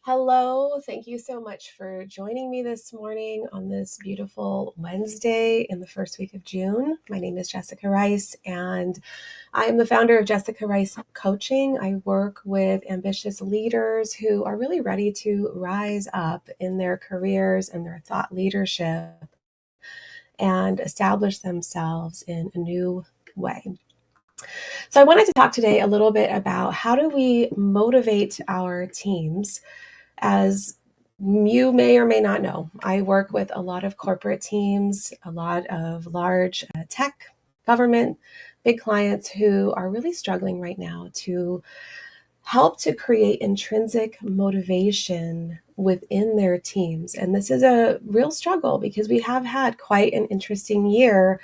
Hello, thank you so much for joining me this morning on this beautiful Wednesday in the first week of June. My name is Jessica Rice, and I am the founder of Jessica Rice Coaching. I work with ambitious leaders who are really ready to rise up in their careers and their thought leadership and establish themselves in a new way. So I wanted to talk today a little bit about how do we motivate our teams. As you may or may not know, I work with a lot of corporate teams, a lot of large tech, government, big clients who are really struggling right now to help to create intrinsic motivation within their teams. And this is a real struggle because we have had quite an interesting year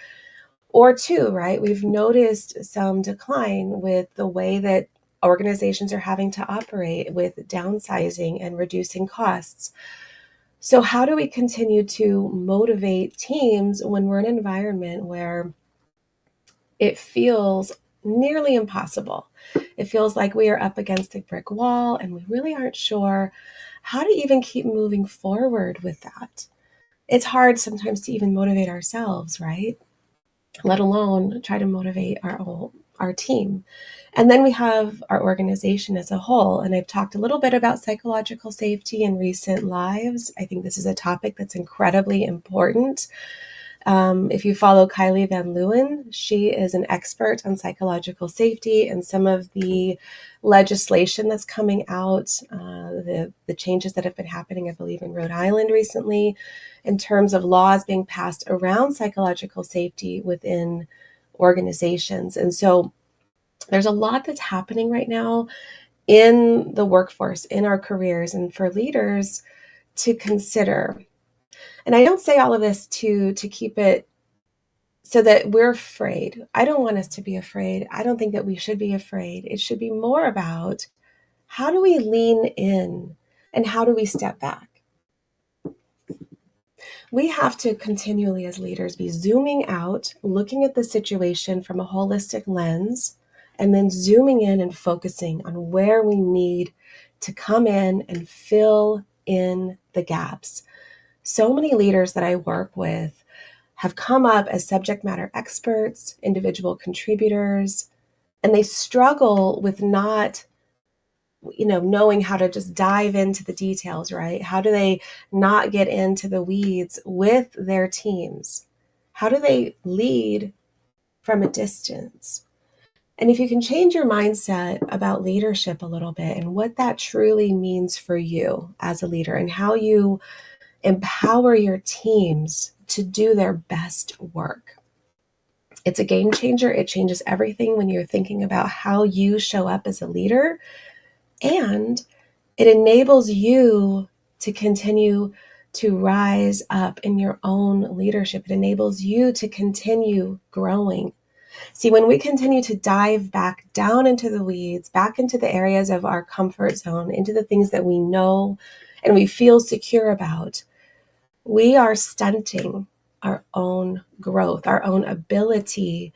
or two, right? We've noticed some decline with the way that organizations are having to operate with downsizing and reducing costs. So, how do we continue to motivate teams when we're in an environment where it feels nearly impossible? It feels like we are up against a brick wall and we really aren't sure how to even keep moving forward with that. It's hard sometimes to even motivate ourselves, right? Let alone try to motivate our team. And then we have our organization as a whole. And I've talked a little bit about psychological safety in recent lives. I think this is a topic that's incredibly important. If you follow Kylie Van Leeuwen, she is an expert on psychological safety and some of the legislation that's coming out, the changes that have been happening, I believe, in Rhode Island recently, in terms of laws being passed around psychological safety within organizations. And so there's a lot that's happening right now in the workforce, in our careers, and for leaders to consider. And I don't say all of this to keep it so that we're afraid. I don't want us to be afraid. I don't think that we should be afraid. It should be more about how do we lean in and how do we step back? We have to continually, as leaders, be zooming out, looking at the situation from a holistic lens, and then zooming in and focusing on where we need to come in and fill in the gaps. So many leaders that I work with have come up as subject matter experts, individual contributors, and they struggle with not knowing how to just dive into the details, right? How do they not get into the weeds with their teams? How do they lead from a distance? And if you can change your mindset about leadership a little bit and what that truly means for you as a leader and how you empower your teams to do their best work. It's a game changer. It changes everything when you're thinking about how you show up as a leader, and it enables you to continue to rise up in your own leadership. It enables you to continue growing. See, when we continue to dive back down into the weeds, back into the areas of our comfort zone, into the things that we know and we feel secure about, we are stunting our own growth, our own ability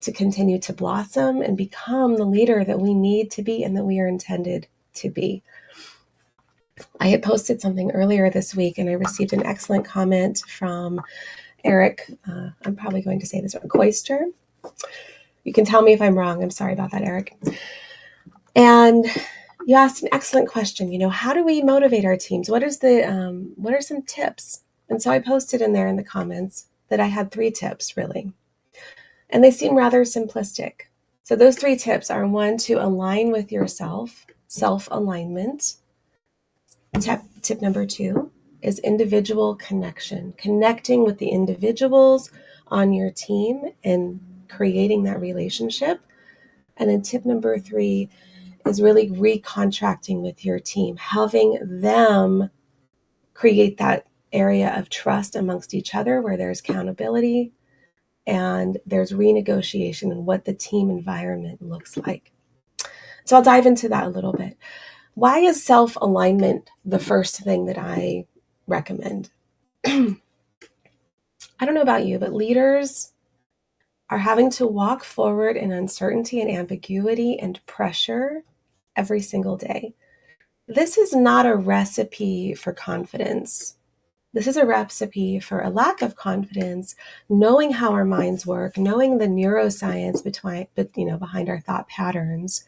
to continue to blossom and become the leader that we need to be and that we are intended to be. I had posted something earlier this week and I received an excellent comment from Eric. I'm probably going to say this wrong, Koister. You can tell me if I'm wrong. I'm sorry about that, Eric. And you asked an excellent question. How do we motivate our teams? What are some tips? And so I posted in there in the comments that I had 3 tips, really. And they seem rather simplistic. So those 3 tips are: 1, to align with yourself, self-alignment. Tip number 2 is individual connection, connecting with the individuals on your team and creating that relationship. And then tip number 3 is really recontracting with your team, having them create that area of trust amongst each other where there's accountability and there's renegotiation and what the team environment looks like. So I'll dive into that a little bit. Why is self-alignment the first thing that I recommend? I don't know about you, but leaders are having to walk forward in uncertainty and ambiguity and pressure every single day. This is not a recipe for confidence. This is a recipe for a lack of confidence, knowing how our minds work, knowing the neuroscience behind our thought patterns,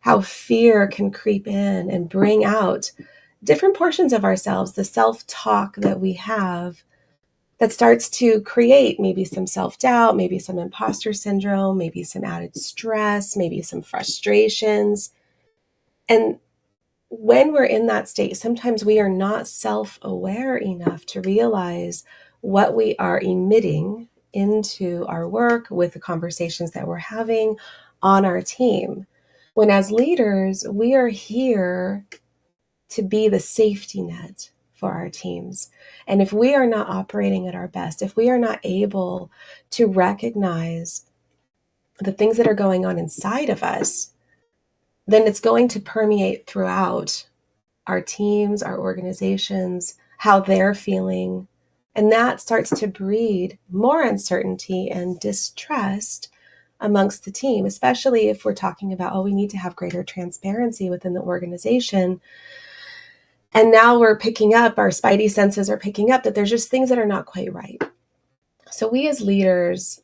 how fear can creep in and bring out different portions of ourselves, the self-talk that we have that starts to create maybe some self-doubt, maybe some imposter syndrome, maybe some added stress, maybe some frustrations. And when we're in that state, sometimes we are not self-aware enough to realize what we are emitting into our work with the conversations that we're having on our team. When as leaders, we are here to be the safety net for our teams. And if we are not operating at our best, if we are not able to recognize the things that are going on inside of us, then it's going to permeate throughout our teams, our organizations, how they're feeling. And that starts to breed more uncertainty and distrust amongst the team, especially if we're talking about, oh, we need to have greater transparency within the organization. And now we're picking up, our spidey senses are picking up that there's just things that are not quite right. So we as leaders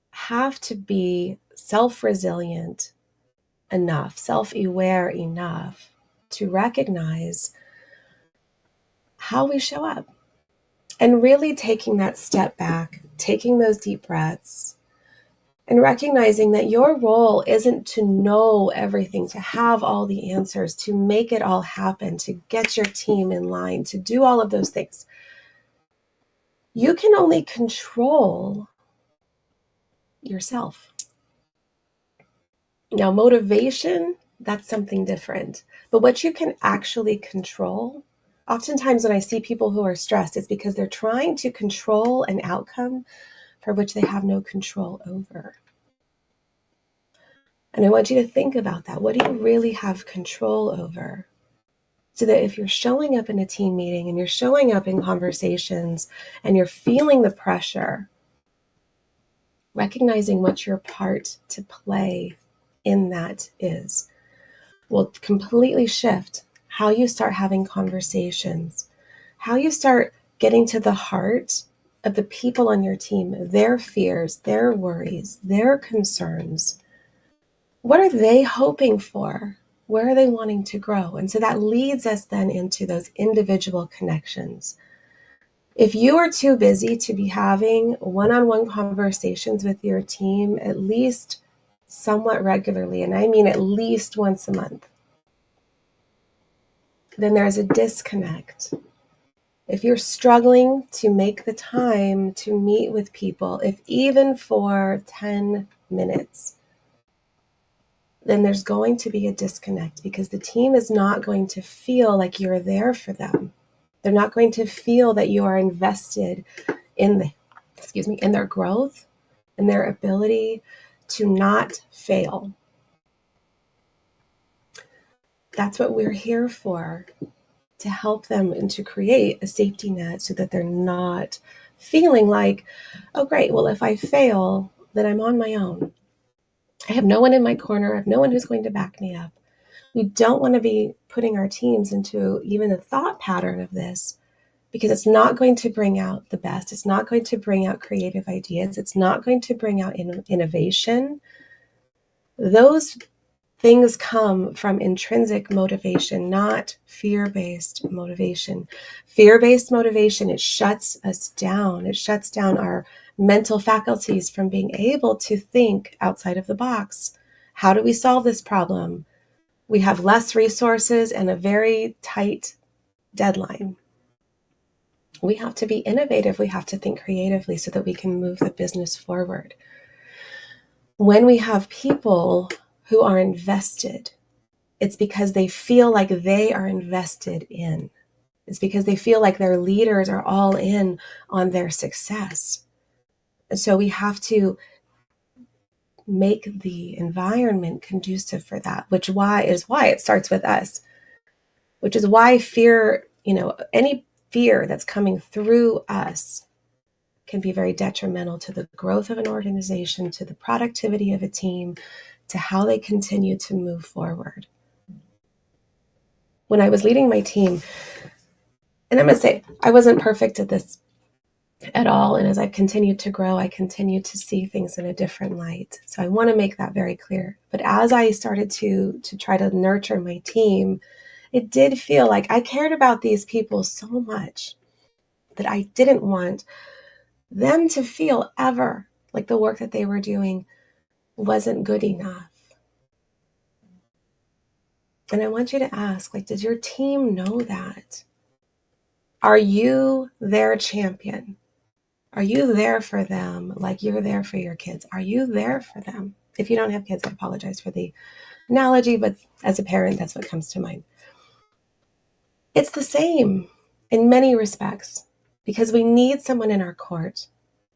have to be self-resilient enough, self-aware enough to recognize how we show up and really taking that step back, taking those deep breaths, and recognizing that your role isn't to know everything, to have all the answers, to make it all happen, to get your team in line, to do all of those things. You can only control yourself. Now, motivation, that's something different. But what you can actually control, oftentimes when I see people who are stressed, it's because they're trying to control an outcome for which they have no control over. And I want you to think about that. What do you really have control over? So that if you're showing up in a team meeting and you're showing up in conversations and you're feeling the pressure, recognizing what your part to play in that is will completely shift how you start having conversations, how you start getting to the heart of the people on your team, their fears, their worries, their concerns. What are they hoping for? Where are they wanting to grow? And so that leads us then into those individual connections. If you are too busy to be having one-on-one conversations with your team at least somewhat regularly, and I mean at least once a month, then there's a disconnect. If you're struggling to make the time to meet with people, if even for 10 minutes, then there's going to be a disconnect because the team is not going to feel like you're there for them. They're not going to feel that you are invested in their growth and their ability to not fail. That's what we're here for, to help them and to create a safety net so that they're not feeling like, oh, great, well, if I fail, then I'm on my own. I have no one in my corner. I have no one who's going to back me up. We don't want to be putting our teams into even a thought pattern of this because it's not going to bring out the best. It's not going to bring out creative ideas. It's not going to bring out innovation. Those things come from intrinsic motivation, not fear-based motivation. Fear-based motivation, it shuts us down. It shuts down our mental faculties from being able to think outside of the box. How do we solve this problem? We have less resources and a very tight deadline. We have to be innovative. We have to think creatively so that we can move the business forward. When we have people who are invested, it's because they feel like they are invested in. It's because they feel like their leaders are all in on their success. And so we have to make the environment conducive for that, which is why it starts with us, which is why fear, any fear that's coming through us can be very detrimental to the growth of an organization, to the productivity of a team, to how they continue to move forward. when I was leading my team, and I'm going to say I wasn't perfect at this at all. And as I continued to grow, I continued to see things in a different light. So I want to make that very clear. But as I started to try to nurture my team, it did feel like I cared about these people so much that I didn't want them to feel ever like the work that they were doing wasn't good enough. And I want you to ask, like, does your team know that? Are you their champion? Are you there for them like you're there for your kids? Are you there for them? If you don't have kids, I apologize for the analogy, but as a parent, that's what comes to mind. It's the same in many respects because we need someone in our court.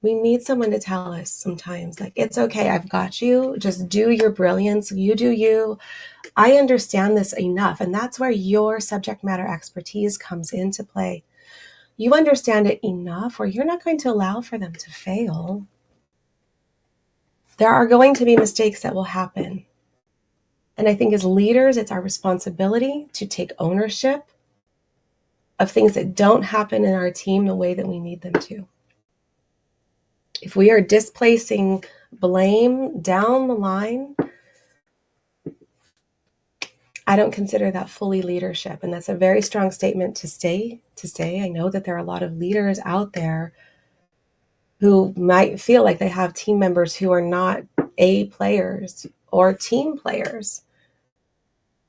We need someone to tell us sometimes, like, it's okay, I've got you. Just do your brilliance. You do you. I understand this enough. And that's where your subject matter expertise comes into play. You understand it enough where you're not going to allow for them to fail. There are going to be mistakes that will happen. And I think as leaders, it's our responsibility to take ownership of things that don't happen in our team the way that we need them to. If we are displacing blame down the line, I don't consider that fully leadership. And that's a very strong statement to say. I know that there are a lot of leaders out there who might feel like they have team members who are not A players or team players.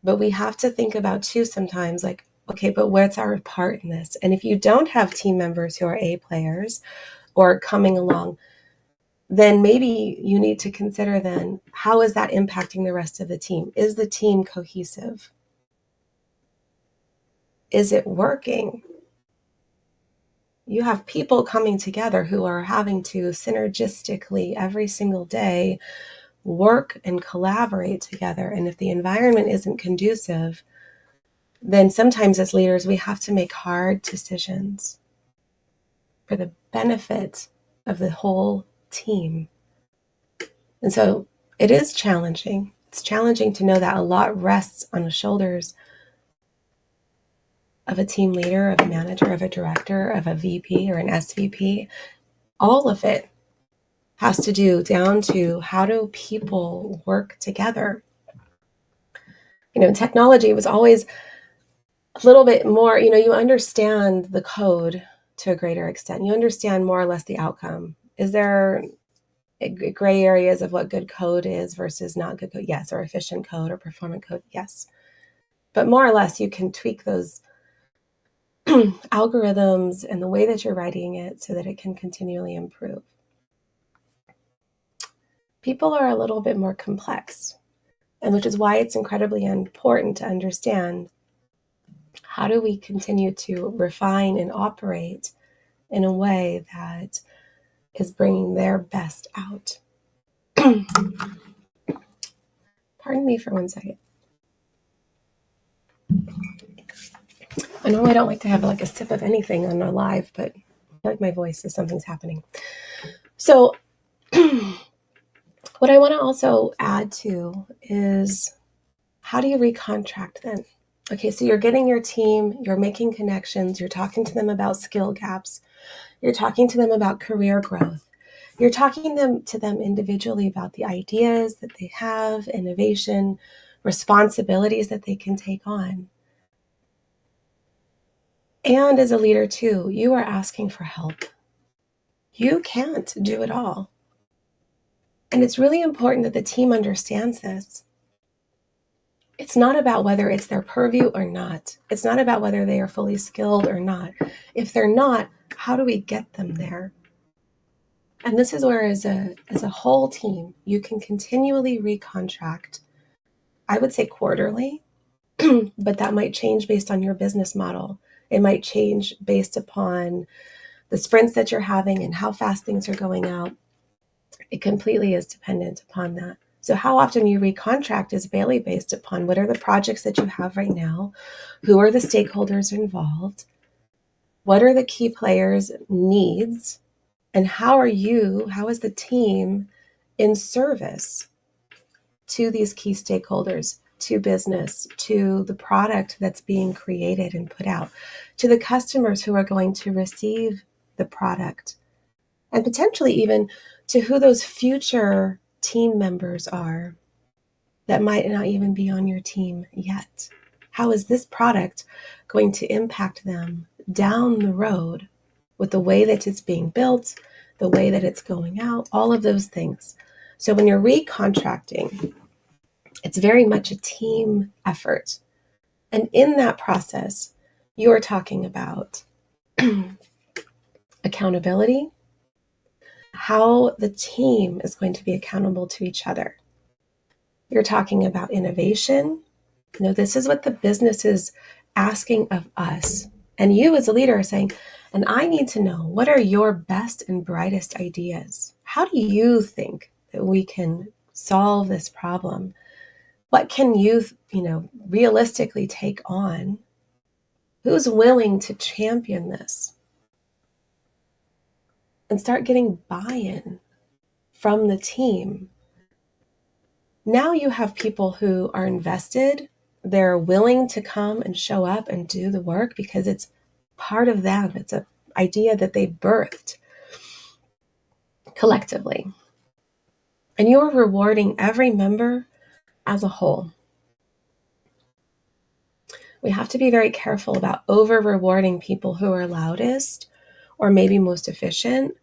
But we have to think about too sometimes, like, okay, but what's our part in this? And if you don't have team members who are A players or coming along, then maybe you need to consider then, how is that impacting the rest of the team? Is the team cohesive? Is it working? You have people coming together who are having to synergistically every single day work and collaborate together. And if the environment isn't conducive, then sometimes as leaders, we have to make hard decisions for the benefit of the whole team. And so it is challenging. It's challenging to know that a lot rests on the shoulders of a team leader, of a manager, of a director, of a VP or an SVP. All of it has to do down to how do people work together. In technology, it was always a little bit more, you understand the code to a greater extent. You understand more or less the outcome. Is there gray areas of what good code is versus not good code? Yes. Or efficient code or performant code? Yes. But more or less, you can tweak those algorithms and the way that you're writing it so that it can continually improve. People are a little bit more complex, and which is why it's incredibly important to understand how do we continue to refine and operate in a way that is bringing their best out. Pardon me for 1 second. I know I don't like to have like a sip of anything on a live, but I feel like my voice is something's happening. So what I want to also add to is, how do you recontract then? Okay, so you're getting your team, you're making connections, you're talking to them about skill gaps, you're talking to them about career growth, you're talking to them individually about the ideas that they have, innovation, responsibilities that they can take on. And as a leader too, you are asking for help. You can't do it all. And it's really important that the team understands this. It's not about whether it's their purview or not. It's not about whether they are fully skilled or not. If they're not, how do we get them there? And this is where as a whole team, you can continually recontract, I would say quarterly, but that might change based on your business model. It might change based upon the sprints that you're having and how fast things are going out. It completely is dependent upon that. So how often you recontract is really based upon what are the projects that you have right now, who are the stakeholders involved, what are the key players' needs, and how is the team in service to these key stakeholders to business, to the product that's being created and put out, to the customers who are going to receive the product, and potentially even to who those future team members are that might not even be on your team yet. How is this product going to impact them down the road with the way that it's being built, the way that it's going out, all of those things. So when you're recontracting, it's very much a team effort. And in that process, you're talking about accountability, how the team is going to be accountable to each other. You're talking about innovation. This is what the business is asking of us. And you as a leader are saying, and I need to know, what are your best and brightest ideas? How do you think that we can solve this problem? What can you, realistically take on? Who's willing to champion this? And start getting buy-in from the team. Now you have people who are invested. They're willing to come and show up and do the work because it's part of them. It's an idea that they birthed collectively. And you're rewarding every member as a whole. We have to be very careful about over-rewarding people who are loudest or maybe most efficient,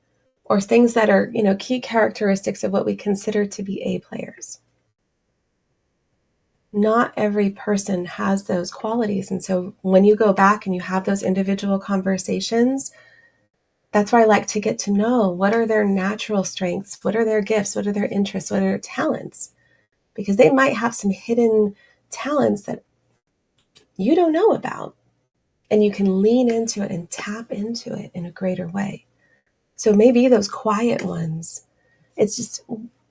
or things that are, key characteristics of what we consider to be A players. Not every person has those qualities. And so when you go back and you have those individual conversations, that's where I like to get to know what are their natural strengths, what are their gifts, what are their interests, what are their talents, because they might have some hidden talents that you don't know about, and you can lean into it and tap into it in a greater way. So maybe those quiet ones, it's just,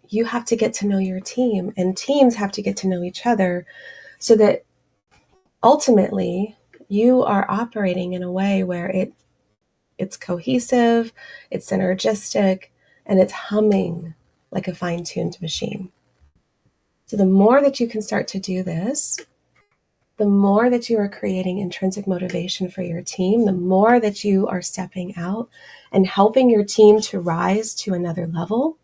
you have to get to know your team, and teams have to get to know each other so that ultimately you are operating in a way where it's cohesive, it's synergistic, and it's humming like a fine-tuned machine. So the more that you can start to do this, the more that you are creating intrinsic motivation for your team, the more that you are stepping out and helping your team to rise to another level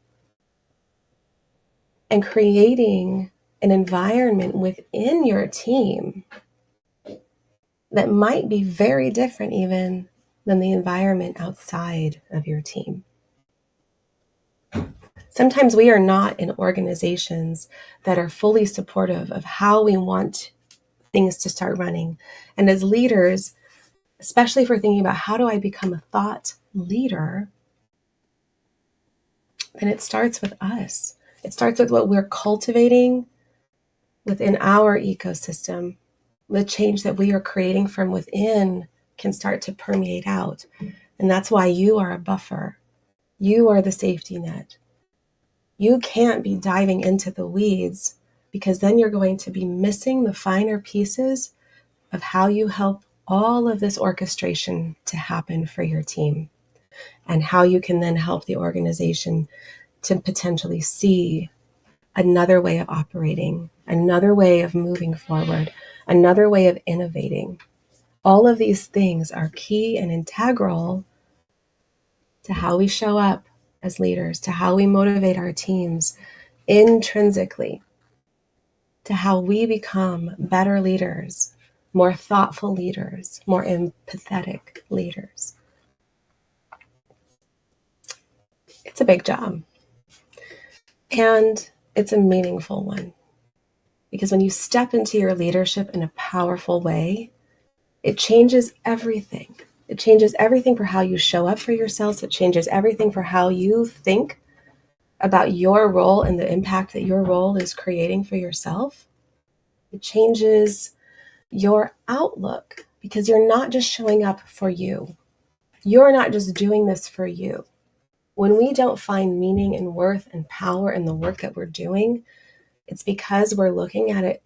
and creating an environment within your team that might be very different even than the environment outside of your team. Sometimes we are not in organizations that are fully supportive of how we want things to start running. And as leaders, especially if we're thinking about how do I become a thought leader, then it starts with us. It starts with what we're cultivating within our ecosystem. The change that we are creating from within can start to permeate out. And that's why you are a buffer. You are the safety net. You can't be diving into the weeds, because then you're going to be missing the finer pieces of how you help all of this orchestration to happen for your team, and how you can then help the organization to potentially see another way of operating, another way of moving forward, another way of innovating. All of these things are key and integral to how we show up as leaders, to how we motivate our teams intrinsically, to how we become better leaders, more thoughtful leaders, more empathetic leaders. It's a big job, and it's a meaningful one, because when you step into your leadership in a powerful way, it changes everything. It changes everything for how you show up for yourselves. It changes everything for how you think about your role and the impact that your role is creating for yourself. It changes your outlook, because you're not just showing up for you. You're not just doing this for you. When we don't find meaning and worth and power in the work that we're doing, it's because we're looking at it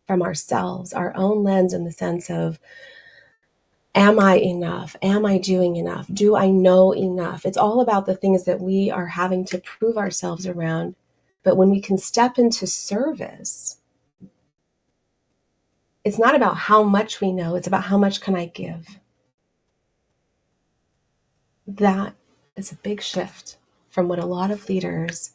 from ourselves, our own lens, in the sense of, am I enough? Am I doing enough? Do I know enough? It's all about the things that we are having to prove ourselves around. But when we can step into service, It's not about how much we know, it's about how much can I give. That is a big shift from what a lot of leaders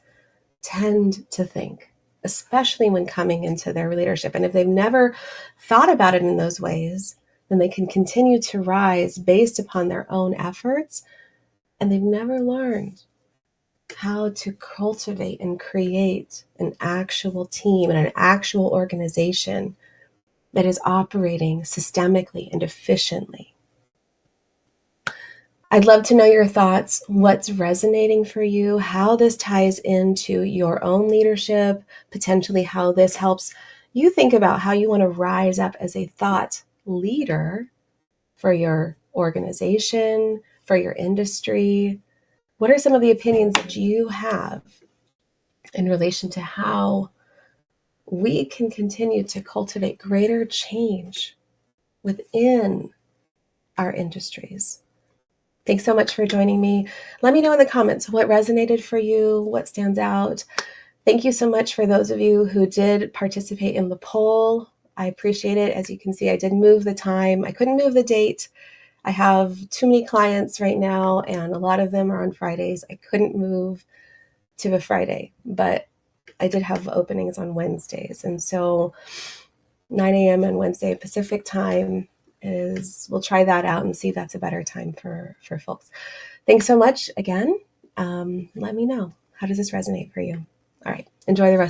tend to think, especially when coming into their leadership. And if they've never thought about it in those ways, then they can continue to rise based upon their own efforts, and they've never learned how to cultivate and create an actual team and an actual organization that is operating systemically and efficiently. I'd love to know your thoughts, what's resonating for you, how this ties into your own leadership, potentially how this helps you think about how you want to rise up as a thought leader for your organization, for your industry. What are some of the opinions that you have in relation to how we can continue to cultivate greater change within our industries? Thanks so much for joining me. Let me know in the comments what resonated for you, what stands out. Thank you so much for those of you who did participate in the poll. I appreciate it. As you can see, I did move the time. I couldn't move the date. I have too many clients right now, and a lot of them are on Fridays. I couldn't move to a Friday, but I did have openings on Wednesdays. And so 9 a.m. on Wednesday Pacific time we'll try that out and see if that's a better time for folks. Thanks so much again. Let me know. How does this resonate for you? All right. Enjoy the rest.